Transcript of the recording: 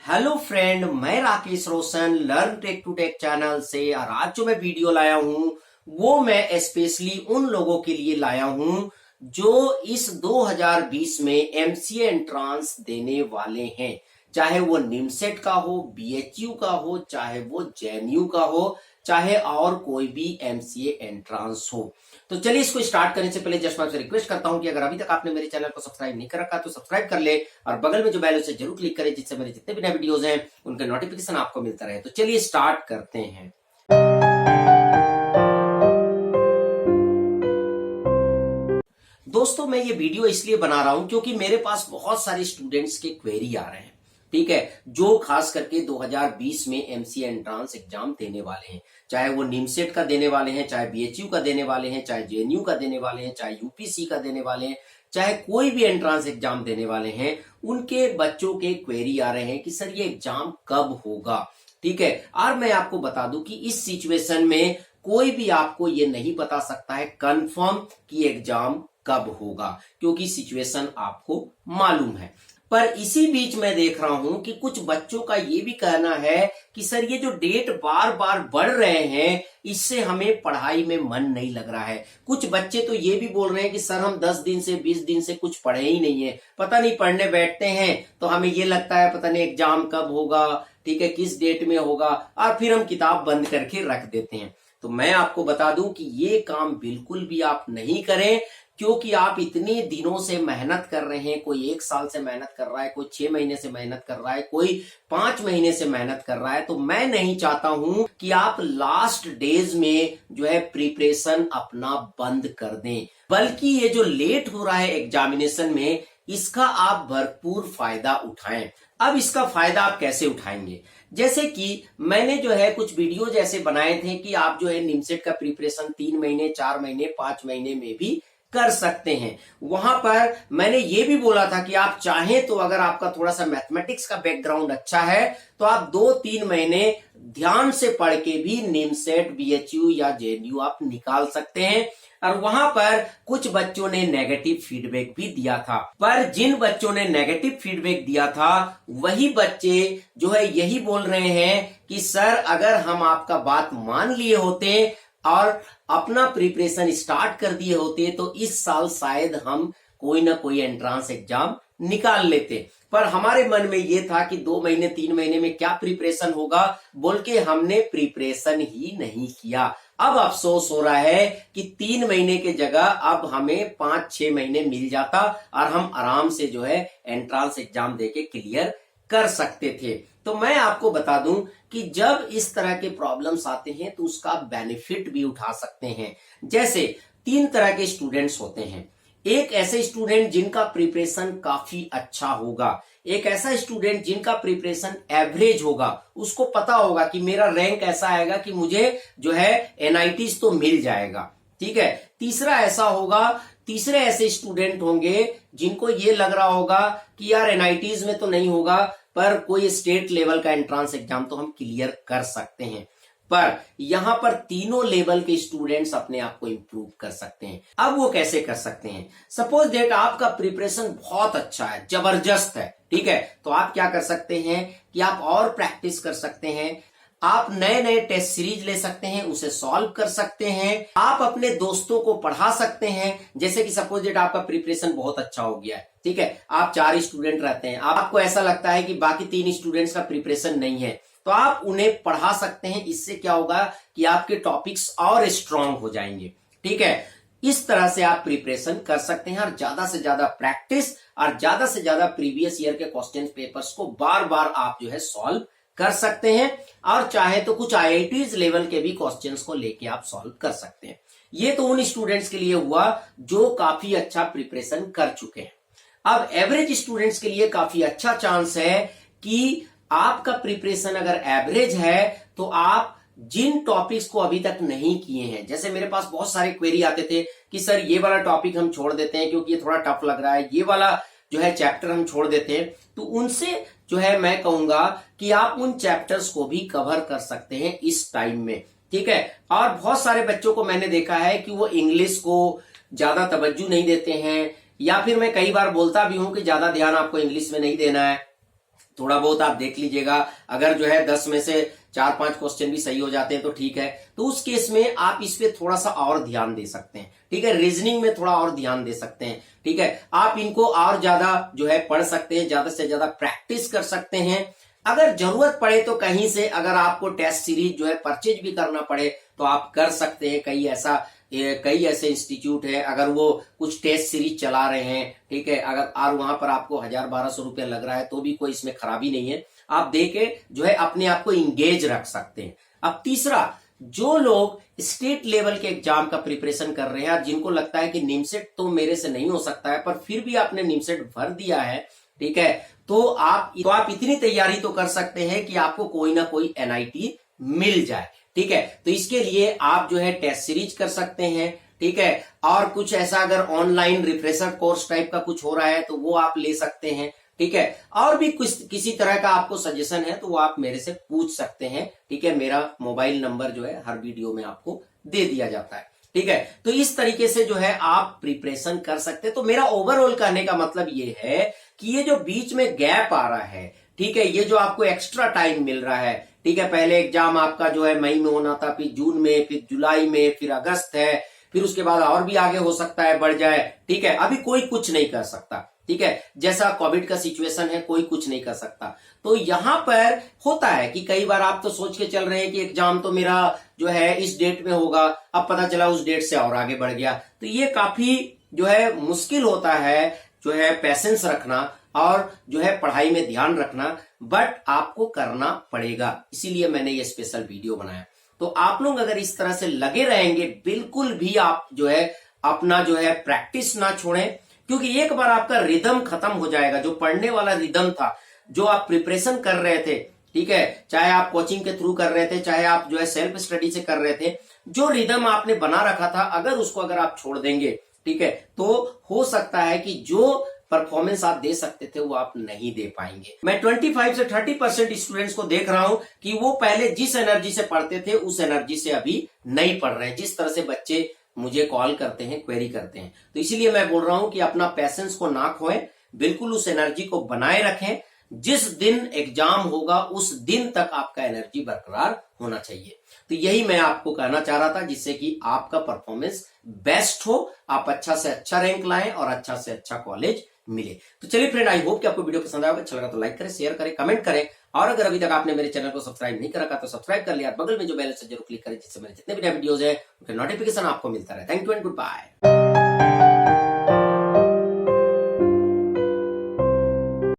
Hello friend, मैं Rakesh Roshan learn tech to tech channel से। और आज जो मैं वीडियो लाया हूं वो मैं स्पेशली उन लोगों के लिए लाया हूं जो इस 2020 में एमसीए एंट्रांस देने वाले हैं। चाहे वो निमसेट का हो, बीएचयू का हो, चाहे वो जेएनयू का हो, चाहे और कोई भी एमसीए एंट्रांस हो। तो चलिए इसको स्टार्ट करने से पहले जस्ट मैं आपसे रिक्वेस्ट करता हूं कि अगर अभी तक आपने मेरे चैनल को सब्सक्राइब नहीं कर रखा तो सब्सक्राइब कर ले और बगल में जो बेल उसे जरूर क्लिक करें जिससे मेरे जितने भी नए वीडियोस हैं उनके नोटिफिकेशन आपको मिलता रहे। तो चलिए स्टार्ट करते हैं। दोस्तों, मैं ये वीडियो इसलिए बना रहा हूं क्योंकि मेरे पास बहुत सारे स्टूडेंट्स के क्वेरी आ रहे हैं, ठीक है, जो खास करके 2020 में एमसीए एंट्रांस एग्जाम देने वाले हैं। चाहे वो निमसेट का देने वाले हैं, चाहे बीएचयू का देने वाले हैं, चाहे जेएनयू का देने वाले हैं, चाहे यूपीसी का देने वाले हैं, चाहे कोई भी एंट्रांस एग्जाम देने वाले हैं, उनके बच्चों के क्वेरी आ रहे हैं कि सर ये एग्जाम कब होगा। ठीक है, और मैं आपको बता दूं कि इस सिचुएशन में कोई भी आपको ये नहीं बता सकता है कंफर्म कि एग्जाम कब होगा, क्योंकि सिचुएशन आपको मालूम है। पर इसी बीच मैं देख रहा हूं कि कुछ बच्चों का ये भी कहना है कि सर ये जो डेट बार बार बढ़ रहे हैं इससे हमें पढ़ाई में मन नहीं लग रहा है। कुछ बच्चे तो ये भी बोल रहे हैं कि सर हम 10 दिन से 20 दिन से कुछ पढ़े ही नहीं है, पता नहीं पढ़ने बैठते हैं तो हमें ये लगता है पता नहीं एग्जाम कब होगा, ठीक है, किस डेट में होगा, और फिर हम किताब बंद करके रख देते हैं। तो मैं आपको बता दूं कि ये काम बिल्कुल भी आप नहीं करें, क्योंकि आप इतने दिनों से मेहनत कर रहे हैं। कोई 1 साल से मेहनत कर रहा है, कोई 6 महीने से मेहनत कर रहा है, कोई 5 महीने से मेहनत कर रहा है। तो मैं नहीं चाहता हूं कि आप लास्ट डेज में जो है प्रिपरेशन अपना बंद कर दें, बल्कि ये जो लेट हो रहा है एग्जामिनेशन में इसका आप भरपूर फायदा उठाएं। अब इसका फायदा आप कैसे उठाएंगे? जैसे कि मैंने जो है कुछ वीडियो जैसे बनाए थे कि आप जो है निमसेट का प्रिपरेशन 3 महीने, 4 महीने, 5 महीने में भी कर सकते हैं। वहां पर मैंने ये भी बोला था कि आप चाहें तो अगर आपका थोड़ा सा मैथमेटिक्स का बैकग्राउंड अच्छा है तो आप 2-3 महीने ध्यान से पढ़ के भी निमसेट, बीएचयू या जेएनयू आप निकाल सकते हैं। और वहां पर कुछ बच्चों ने नेगेटिव फीडबैक भी दिया था, पर जिन बच्चों ने नेगेटिव फीडबैक दिया था वही बच्चे जो है यही बोल रहे हैं कि सर अगर हम आपका बात मान लिए होते और अपना प्रिपरेशन स्टार्ट कर दिए होते तो इस साल शायद हम कोई ना कोई एंट्रांस एग्जाम निकाल लेते। पर हमारे मन में ये था कि 2 महीने 3 महीने में क्या प्रिपरेशन होगा बोल के हमने प्रिपरेशन ही नहीं किया। अब अफसोस हो रहा है कि 3 महीने के जगह अब हमें 5-6 महीने मिल जाता और हम आराम से जो है एंट्रांस एग्जाम देके क्लियर कर सकते थे। तो मैं आपको बता दूं कि जब इस तरह के प्रॉब्लम्स आते हैं तो उसका बेनिफिट भी उठा सकते हैं। जैसे 3 तरह के स्टूडेंट्स होते हैं। एक ऐसे स्टूडेंट जिनका प्रिपरेशन काफी अच्छा होगा, एक ऐसा स्टूडेंट जिनका प्रिपरेशन एवरेज होगा, उसको पता होगा कि मेरा रैंक ऐसा आएगा कि मुझे जो है एनआईटीज तो मिल जाएगा, ठीक है। तीसरे ऐसे स्टूडेंट होंगे जिनको ये लग रहा होगा कि यार एनआईटीज में तो नहीं होगा पर कोई स्टेट लेवल का एंट्रांस एग्जाम तो हम क्लियर कर सकते हैं। पर यहां पर तीनों लेवल के स्टूडेंट्स अपने आप को इंप्रूव कर सकते हैं। अब वो कैसे कर सकते हैं? सपोज दैट आपका प्रिपरेशन बहुत अच्छा है, जबरदस्त है, ठीक है, तो आप क्या कर सकते हैं कि आप और प्रैक्टिस कर सकते हैं। आप नए नए टेस्ट सीरीज ले सकते हैं, उसे सॉल्व कर सकते हैं। आप अपने दोस्तों को पढ़ा सकते हैं। जैसे कि सपोज दैट आपका प्रिपरेशन बहुत अच्छा हो गया है, ठीक है, आप 4 स्टूडेंट रहते हैं, आपको ऐसा लगता है कि बाकी 3 स्टूडेंट्स का प्रिपरेशन नहीं है, तो आप उन्हें पढ़ा सकते हैं। इससे क्या होगा कि आपके टॉपिक्स और स्ट्रांग हो जाएंगे, ठीक है। इस तरह से आप प्रिपरेशन कर सकते हैं और ज्यादा से ज्यादा प्रैक्टिस और ज्यादा से ज्यादा प्रीवियस ईयर के क्वेश्चन पेपर्स को बार बार आप जो है सॉल्व कर सकते हैं। और चाहे तो कुछ आईआईटीज लेवल के भी क्वेश्चंस को लेके आप सॉल्व कर सकते हैं। ये तो उन स्टूडेंट्स के लिए हुआ जो काफी अच्छा प्रिपरेशन कर चुके हैं। अब एवरेज स्टूडेंट्स के लिए काफी अच्छा चांस है कि आपका प्रिपरेशन अगर एवरेज है तो आप जिन टॉपिक्स को अभी तक नहीं किए हैं, जैसे मेरे पास बहुत सारे क्वेरी आते थे कि सर ये वाला टॉपिक हम छोड़ देते हैं क्योंकि ये थोड़ा टफ लग रहा है, ये वाला जो है चैप्टर हम छोड़ देते हैं, तो उनसे जो है मैं कहूंगा कि आप उन चैप्टर्स को भी कवर कर सकते हैं इस टाइम में, ठीक है। और बहुत सारे बच्चों को मैंने देखा है कि वो इंग्लिश को ज्यादा तवज्जो नहीं देते हैं, या फिर मैं कई बार बोलता भी हूं कि ज्यादा ध्यान आपको इंग्लिश में नहीं देना है, थोड़ा बहुत आप देख लीजिएगा। अगर जो है 10 में से 4-5 क्वेश्चन भी सही हो जाते हैं तो ठीक है, तो उस केस में आप इस पे थोड़ा सा और ध्यान दे सकते हैं। ठीक है, रीजनिंग में थोड़ा और ध्यान दे सकते हैं। ठीक है, आप इनको और ज्यादा जो है पढ़ सकते हैं, ज्यादा से ज्यादा प्रैक्टिस कर सकते हैं। अगर जरूरत पड़े तो कहीं से अगर आपको टेस्ट सीरीज जो है परचेज भी करना पड़े तो आप कर सकते हैं। कई ऐसे इंस्टीट्यूट है, अगर वो कुछ टेस्ट सीरीज चला रहे हैं, ठीक है, अगर और वहां पर आपको 1000-1200 रुपया लग रहा है तो भी कोई इसमें खराबी नहीं है। आप दे के जो है अपने आप को इंगेज रख सकते हैं। अब तीसरा, जो लोग स्टेट लेवल के एग्जाम का प्रिपरेशन कर रहे हैं, जिनको लगता है कि निमसेट तो मेरे से नहीं हो सकता है, पर फिर भी आपने निमसेट भर दिया है, ठीक है, तो आप इतनी तैयारी तो कर सकते हैं कि आपको कोई ना कोई एनआईटी मिल जाए। ठीक है, तो इसके लिए आप जो है टेस्ट सीरीज कर सकते हैं। ठीक है, और कुछ ऐसा अगर ऑनलाइन रिफ्रेशर कोर्स टाइप का कुछ हो रहा है तो वो आप ले सकते हैं। ठीक है, और भी कुछ किसी तरह का आपको सजेशन है तो वो आप मेरे से पूछ सकते हैं। ठीक है, मेरा मोबाइल नंबर जो है हर वीडियो में आपको दे दिया जाता है। ठीक है, तो इस तरीके से जो है आप प्रिपरेशन कर सकते हैं। तो मेरा ओवरऑल कहने का मतलब ये है कि ये जो बीच में गैप आ रहा है, ठीक है, ये जो आपको एक्स्ट्रा टाइम मिल रहा है, ठीक है, पहले एग्जाम आपका जो है मई में होना था, फिर जून में, फिर जुलाई में, फिर अगस्त है, फिर उसके बाद और भी आगे हो सकता है बढ़ जाए। ठीक है, अभी कोई कुछ नहीं कर सकता। ठीक है, जैसा कोविड का सिचुएशन है, कोई कुछ नहीं कर सकता। तो यहां पर होता है कि कई बार आप तो सोच के चल रहे हैं कि एग्जाम तो मेरा जो है इस डेट में होगा, अब पता चला उस डेट से और आगे बढ़ गया। तो ये काफी जो है मुश्किल होता है, जो है पेशेंस रखना और जो है पढ़ाई में ध्यान रखना, बट आपको करना पड़ेगा। इसीलिए मैंने ये स्पेशल वीडियो बनाया। तो आप लोग अगर इस तरह से लगे रहेंगे, बिल्कुल भी आप जो है अपना जो है प्रैक्टिस ना छोड़ें, क्योंकि एक बार आपका रिदम खत्म हो जाएगा, जो पढ़ने वाला रिदम था, जो आप प्रिपरेशन कर रहे थे, ठीक है, चाहे आप कोचिंग के थ्रू कर रहे थे, चाहे आप जो है सेल्फ स्टडी से कर रहे थे, जो रिदम आपने बना रखा था, अगर आप छोड़ देंगे, ठीक है, तो हो सकता है कि जो परफॉर्मेंस आप दे सकते थे वो आप नहीं दे पाएंगे। मैं 25 से 30% स्टूडेंट्स को देख रहा हूं कि वो पहले जिस एनर्जी से पढ़ते थे उस एनर्जी से अभी नहीं पढ़ रहे हैं, जिस तरह से बच्चे मुझे कॉल करते हैं, क्वेरी करते हैं। तो इसीलिए मैं बोल रहा हूं कि अपना पैसेंस को ना खोएं, बिल्कुल उस एनर्जी को बनाए रखें। जिस दिन एग्जाम होगा उस दिन तक आपका एनर्जी बरकरार होना चाहिए। तो यही मैं आपको कहना चाह रहा था, जिससे कि आपका परफॉर्मेंस बेस्ट हो, आप अच्छा से अच्छा रैंक लाएं और अच्छा से अच्छा कॉलेज मिले। तो चलिए फ्रेंड, आई होप कि आपको वीडियो पसंद आएगा। अच्छा लगा तो लाइक करें, शेयर करें, कमेंट करें, और अगर अभी तक आपने मेरे चैनल को सब्सक्राइब नहीं करा तो सब्सक्राइब कर लिया, बगल में जो बेल है जरूर क्लिक करें, जिससे मेरे जितने भी वीडियोस है उनके नोटिफिकेशन आपको मिलता रहे। Thank you and good bye.